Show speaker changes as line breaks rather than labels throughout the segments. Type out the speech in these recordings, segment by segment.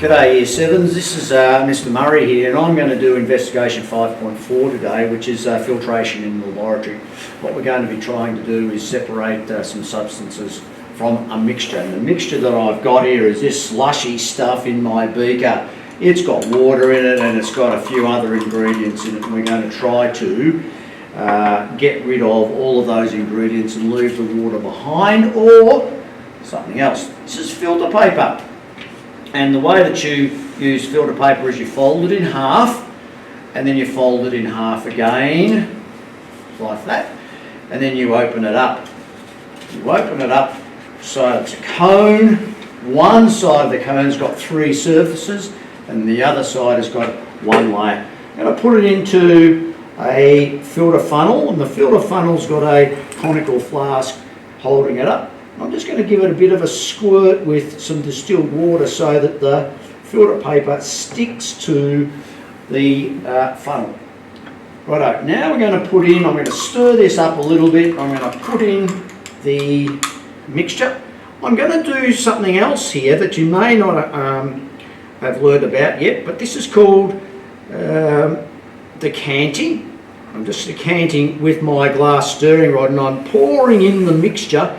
G'day Year 7s, this is Mr Murray here, and I'm going to do investigation 5.4 today, which is filtration in the laboratory. What we're going to be trying to do is separate some substances from a mixture, and the mixture that I've got here is this slushy stuff in my beaker. It's got water in it and it's got a few other ingredients in it, and we're going to try to get rid of all of those ingredients and leave the water behind, or something else. This is filter paper. And the way that you use filter paper is you fold it in half, and then you fold it in half again, like that, and then you open it up. You open it up so it's a cone. One side of the cone's got three surfaces, and the other side has got one layer. I'm going to put it into a filter funnel, and the filter funnel's got a conical flask holding it up. I'm just going to give it a bit of a squirt with some distilled water so that the filter paper sticks to the funnel. Righto, now we're going to put in, I'm going to stir this up a little bit, I'm going to put in the mixture. I'm going to do something else here that you may not have learned about yet, but this is called decanting. I'm just decanting with my glass stirring rod, and I'm pouring in the mixture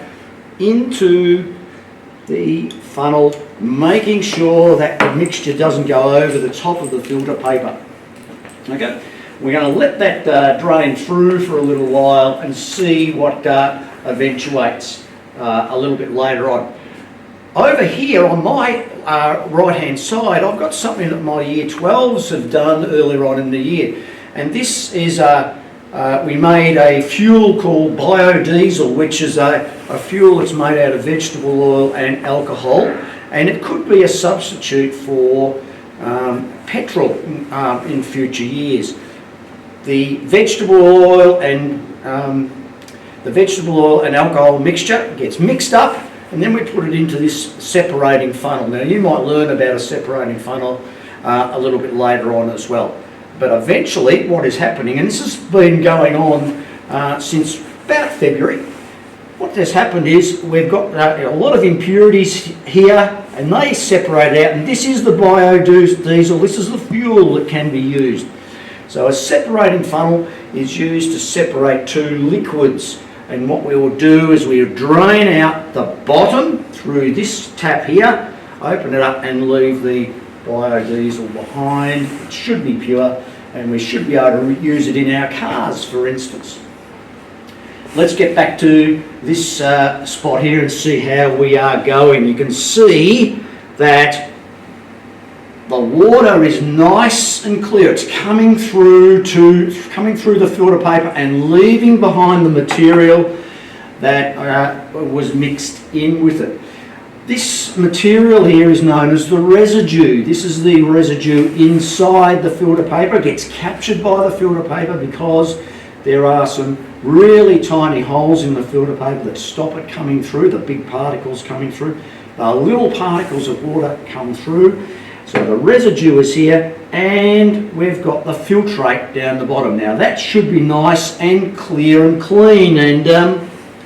into the funnel, making sure that the mixture doesn't go over the top of the filter paper. Okay, we're going to let that drain through for a little while and see what eventuates a little bit later on. Over here on my right hand side, I've got something that my Year 12s have done earlier on in the year, and this is we made a fuel called biodiesel, which is a fuel that's made out of vegetable oil and alcohol, and it could be a substitute for petrol in future years. The vegetable oil and alcohol mixture gets mixed up, and then we put it into this separating funnel. Now you might learn about a separating funnel a little bit later on as well. But eventually what is happening, and this has been going on since about February, what has happened is we've got a lot of impurities here, and they separate out, and this is the biodiesel, this is the fuel that can be used. So a separating funnel is used to separate two liquids, and what we will do is we will drain out the bottom through this tap here, open it up and leave the biodiesel behind. It should be pure, and we should be able to use it in our cars, for instance. Let's get back to this spot here and see how we are going. You can see that the water is nice and clear. It's coming through the filter paper and leaving behind the material that was mixed in with it. This material here is known as the residue. This is the residue inside the filter paper. It gets captured by the filter paper because there are some really tiny holes in the filter paper that stop it coming through, the big particles coming through. Little particles of water come through. So the residue is here, and we've got the filtrate down the bottom. Now that should be nice and clear and clean, and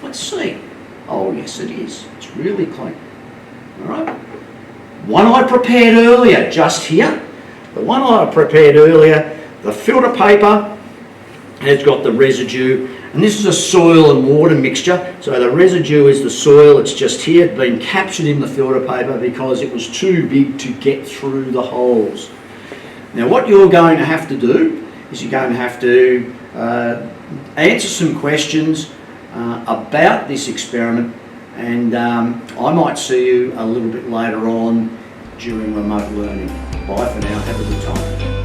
let's see. Oh yes, it is. It's really clean. Alright, one I prepared earlier, just here. The one I prepared earlier, the filter paper has got the residue, and this is a soil and water mixture. So the residue is the soil, it's just here, it's been captured in the filter paper because it was too big to get through the holes. Now what you're going to have to do is you're going to have to answer some questions about this experiment, and I might see you a little bit later on during remote learning. Bye for now, have a good time.